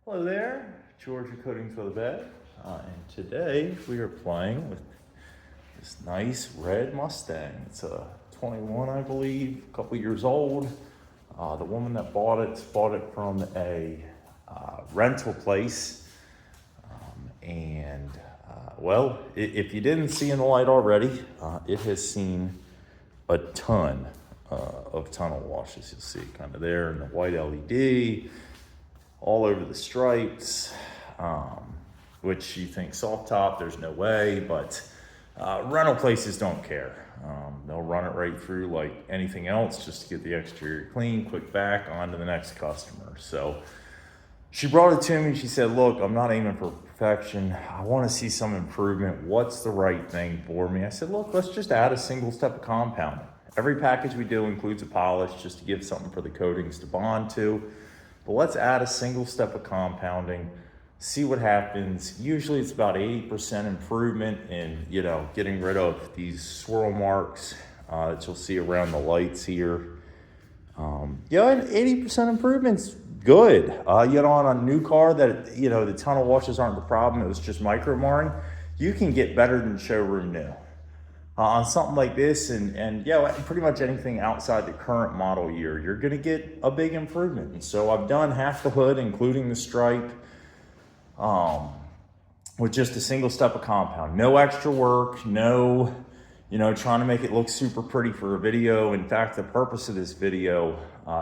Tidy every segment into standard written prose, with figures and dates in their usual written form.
Hello there, Georgia Coatings with a Bed, and today we are playing with this nice red Mustang. It's a 21, I believe, a couple years old. The woman that bought it from a rental place, well, if you didn't see in the light already, it has seen a ton of tunnel washes. You'll see kind of there in the white LED. All over the stripes, which you think soft top, there's no way, but rental places don't care. They'll run it right through like anything else just to get the exterior clean, quick back, on to the next customer. So she brought it to me. She said, look, I'm not aiming for perfection. I want to see some improvement. What's the right thing for me? I said, look, let's just add a single step of compounding. Every package we do includes a polish just to give something for the coatings to bond to. But let's add a single step of compounding, see what happens. Usually it's about 80% improvement in, getting rid of these swirl marks that you'll see around the lights here. And 80% improvement's good. On a new car that, the tunnel washes aren't the problem, it was just micro marring, you can get better than showroom new. On something like this and pretty much anything outside the current model year, you're gonna get a big improvement. And so I've done half the hood, including the stripe, with just a single step of compound. No extra work, no, trying to make it look super pretty for a video. In fact, the purpose of this video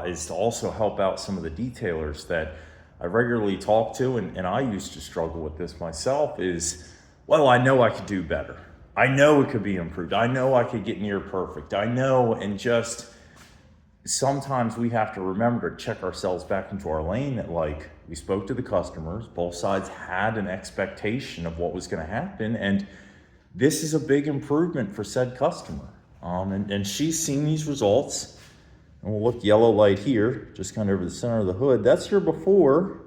is to also help out some of the detailers that I regularly talk to, and I used to struggle with this myself, is, well, I know I could do better. I know it could be improved. I know I could get near perfect. I know, and just sometimes we have to remember to check ourselves back into our lane that, like, we spoke to the customers, both sides had an expectation of what was gonna happen, and this is a big improvement for said customer. And she's seen these results, and we'll look yellow light here, just kind of over the center of the hood. That's your before.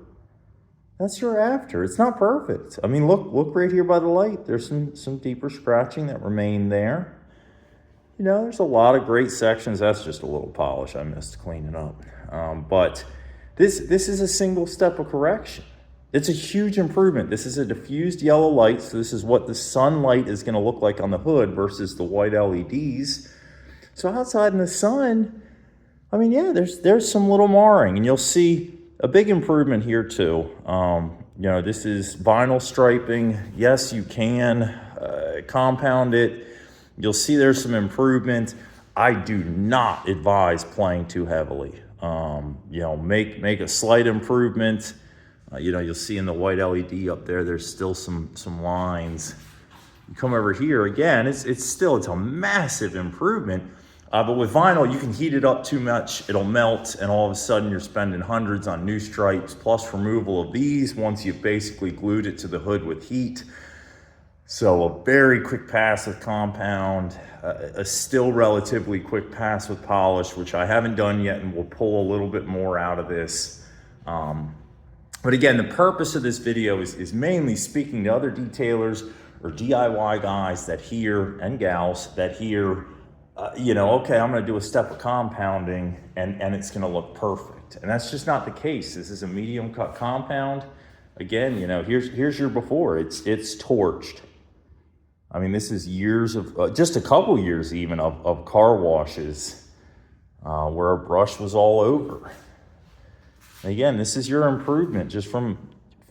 That's your after. It's not perfect. I mean, look right here by the light. There's some deeper scratching that remain there. There's a lot of great sections. That's just a little polish I missed cleaning up. But this is a single step of correction. It's a huge improvement. This is a diffused yellow light, so this is what the sunlight is gonna look like on the hood versus the white LEDs. So outside in the sun, I mean, there's some little marring, and you'll see a big improvement here too. This is vinyl striping. Yes, you can compound it. You'll see there's some improvement. I do not advise playing too heavily. Make a slight improvement. You'll see in the white LED up there, there's still some lines. You come over here again, it's a massive improvement. But with vinyl, you can heat it up too much, it'll melt, and all of a sudden you're spending hundreds on new stripes, plus removal of these once you've basically glued it to the hood with heat. So a very quick pass with compound, a still relatively quick pass with polish, which I haven't done yet, and we'll pull a little bit more out of this. But again, the purpose of this video is mainly speaking to other detailers or DIY guys that hear, and gals that hear, okay, I'm gonna do a step of compounding and it's gonna look perfect. And that's just not the case. This is a medium cut compound. Again, here's your before. It's torched. I mean, this is years of, just a couple years even of car washes where a brush was all over. And again, this is your improvement just from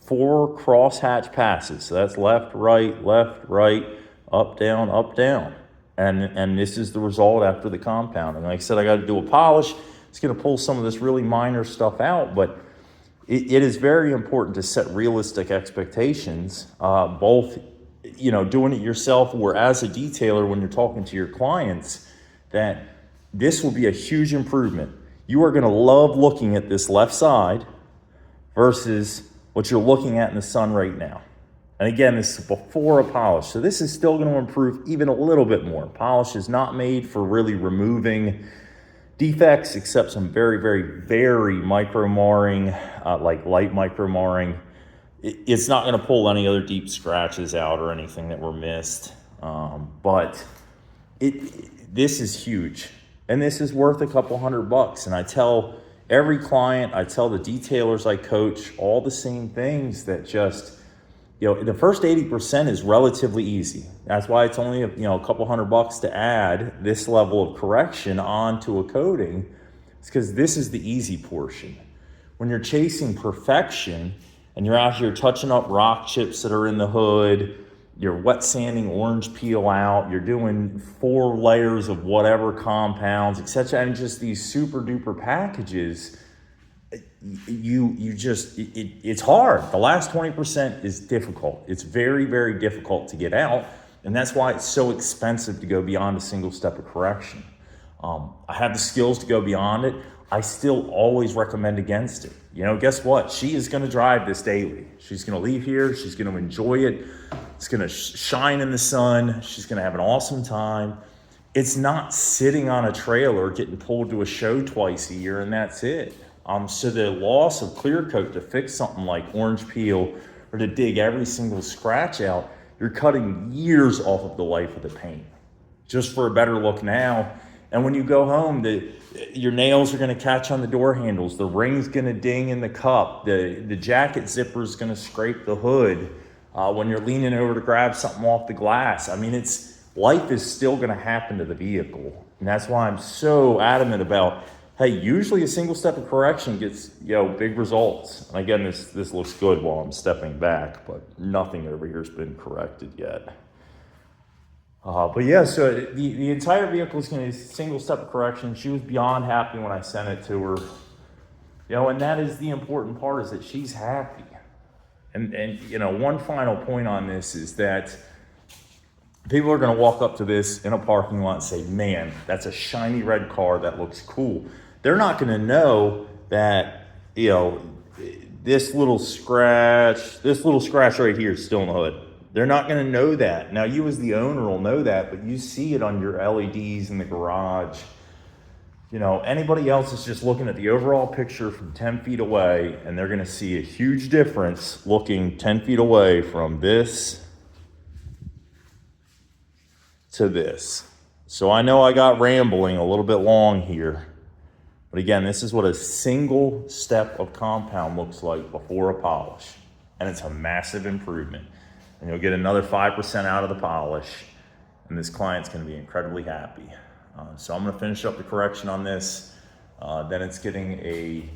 4 crosshatch passes. So that's left, right, up, down. And this is the result after the compounding. Like I said, I got to do a polish. It's going to pull some of this really minor stuff out, but it is very important to set realistic expectations, both, doing it yourself or as a detailer when you're talking to your clients, that this will be a huge improvement. You are going to love looking at this left side versus what you're looking at in the sun right now. And again, this is before a polish. So this is still going to improve even a little bit more. Polish is not made for really removing defects, except some very, very, very micro marring, like light micro marring. It's not going to pull any other deep scratches out or anything that were missed. But this is huge. And this is worth a couple $100. And I tell every client, I tell the detailers I coach all the same things that just, the first 80% is relatively easy. That's why it's only, a couple $100 to add this level of correction onto a coating. It's because this is the easy portion. When you're chasing perfection and you're out here touching up rock chips that are in the hood, you're wet sanding orange peel out, you're doing 4 layers of whatever compounds, etc., and just these super duper packages, it's hard. The last 20% is difficult. It's very, very difficult to get out, and that's why it's so expensive to go beyond a single step of correction. I have the skills to go beyond it. I still always recommend against it. Guess what? She is going to drive this daily. She's going to leave here. She's going to enjoy it. It's going to shine in the sun. She's going to have an awesome time. It's not sitting on a trailer getting pulled to a show twice a year and that's it. So the loss of clear coat to fix something like orange peel or to dig every single scratch out, you're cutting years off of the life of the paint just for a better look now. And when you go home, your nails are going to catch on the door handles. The ring's going to ding in the cup. The jacket zipper is going to scrape the hood when you're leaning over to grab something off the glass. I mean, life is still going to happen to the vehicle. And that's why I'm so adamant about, hey, usually a single step of correction gets, big results. And again, this looks good while I'm stepping back, but nothing over here has been corrected yet. But yeah, so the entire vehicle is going to be a single step of correction. She was beyond happy when I sent it to her. And that is the important part, is that she's happy. And one final point on this is that people are going to walk up to this in a parking lot and say, man, that's a shiny red car. That looks cool. They're not going to know that, this little scratch right here is still in the hood. They're not going to know that. Now, you as the owner will know that, but you see it on your LEDs in the garage. Anybody else is just looking at the overall picture from 10 feet away, and they're going to see a huge difference looking 10 feet away from this to this. So I know I got rambling a little bit long here, but again, this is what a single step of compound looks like before a polish, and it's a massive improvement. And you'll get another 5% out of the polish, and this client's going to be incredibly happy. So I'm going to finish up the correction on this. Then it's getting an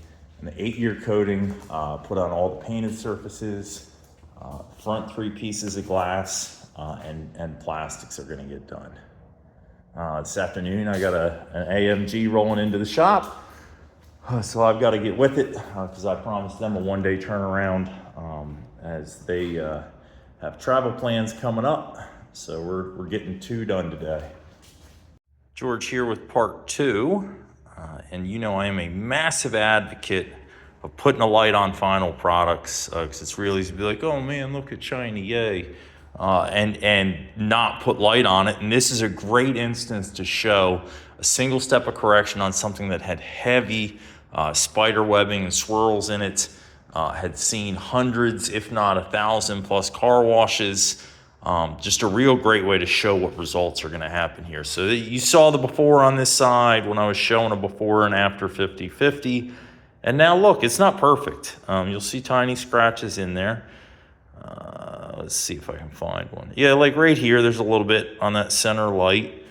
8-year coating, put on all the painted surfaces, front 3 pieces of glass, and plastics are going to get done. This afternoon I got an AMG rolling into the shop, so I've got to get with it because I promised them a 1-day turnaround as they have travel plans coming up. So we're getting 2 done today. George here with part 2, and I am a massive advocate of putting a light on final products because it's really easy to be like, oh man, look at shiny, yay, and not put light on it. And this is a great instance to show a single step of correction on something that had heavy spider webbing and swirls in it, had seen hundreds, if not 1,000 plus car washes. Just a real great way to show what results are going to happen here. So you saw the before on this side when I was showing a before and after 50-50. And now look, it's not perfect. You'll see tiny scratches in there. Let's see if I can find one. Yeah, like right here, there's a little bit on that center light.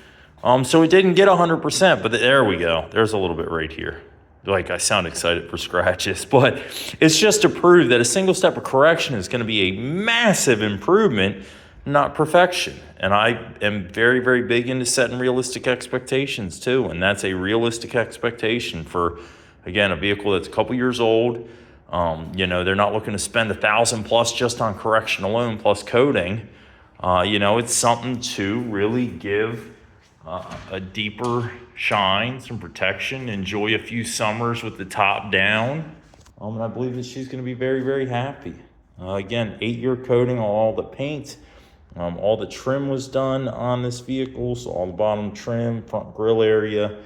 So it didn't get 100%, but there we go. There's a little bit right here. Like, I sound excited for scratches, but it's just to prove that a single step of correction is going to be a massive improvement, not perfection. And I am very, very big into setting realistic expectations too. And that's a realistic expectation for, again, a vehicle that's a couple years old. They're not looking to spend 1,000 plus just on correction alone plus coating. It's something to really give a deeper shine, some protection, enjoy a few summers with the top down. And I believe that she's going to be very, very happy. Again, 8-year coating on all the paint. All the trim was done on this vehicle, so all the bottom trim, front grille area,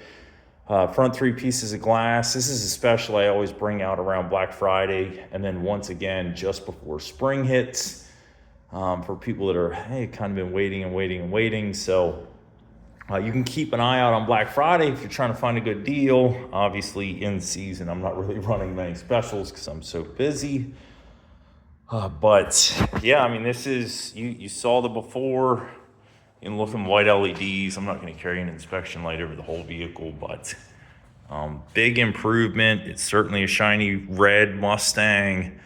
front 3 pieces of glass. This is a special I always bring out around Black Friday, and then once again just before spring hits, for people that are kind of been waiting. So You can keep an eye out on Black Friday if you're trying to find a good deal. Obviously, in season, I'm not really running many specials because I'm so busy. But yeah, I mean, this is, you saw the before. In looking white LEDs, I'm not going to carry an inspection light over the whole vehicle, but big improvement. It's certainly a shiny red Mustang.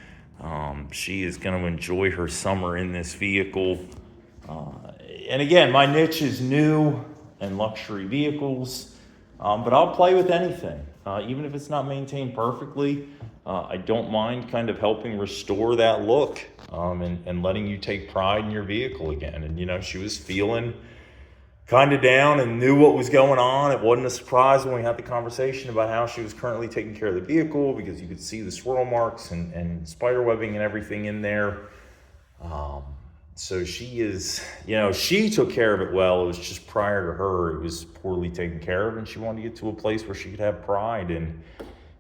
She is going to enjoy her summer in this vehicle. And again, my niche is new and luxury vehicles, but I'll play with anything, even if it's not maintained perfectly. I don't mind kind of helping restore that look, and letting you take pride in your vehicle again. And, you know, she was feeling kind of down and knew what was going on. It wasn't a surprise when we had the conversation about how she was currently taking care of the vehicle, because you could see the swirl marks and spider webbing and everything in there. So she is, you know, she took care of it well. It was just prior to her, it was poorly taken care of, and she wanted to get to a place where she could have pride in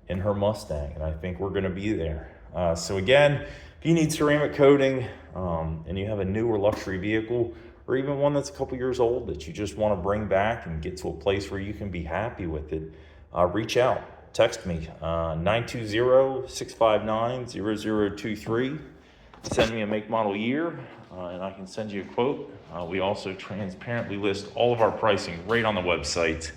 her Mustang, and I think we're going to be there. So again, if you need ceramic coating, and you have a newer luxury vehicle, or even one that's a couple years old that you just want to bring back and get to a place where you can be happy with it, reach out, text me, 920-659-0023. Send me a make, model, year, and I can send you a quote. We also transparently list all of our pricing right on the website.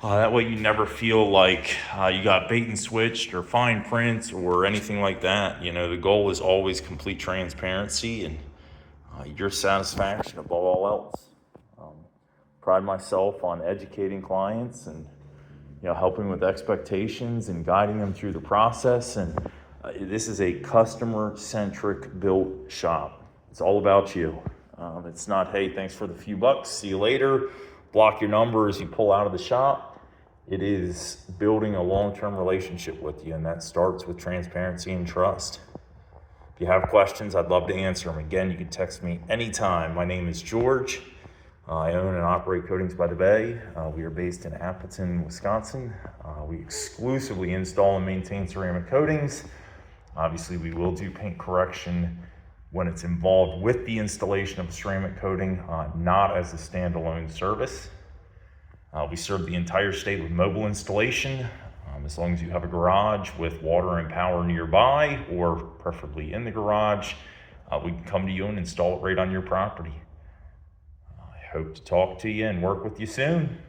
That way you never feel like you got bait and switched or fine print or anything like that. You know, the goal is always complete transparency and your satisfaction above all else. Pride myself on educating clients and, you know, helping with expectations and guiding them through the process. And this is a customer-centric built shop. It's all about you. It's not, hey, thanks for the few bucks, see you later, block your number as you pull out of the shop. It is building a long-term relationship with you, and that starts with transparency and trust. If you have questions, I'd love to answer them. Again, you can text me anytime. My name is George. I own and operate Coatings by the Bay. We are based in Appleton, Wisconsin. We exclusively install and maintain ceramic coatings. Obviously, we will do paint correction when it's involved with the installation of a ceramic coating, not as a standalone service. We serve the entire state with mobile installation, as long as you have a garage with water and power nearby, or preferably in the garage. We can come to you and install it right on your property. I hope to talk to you and work with you soon.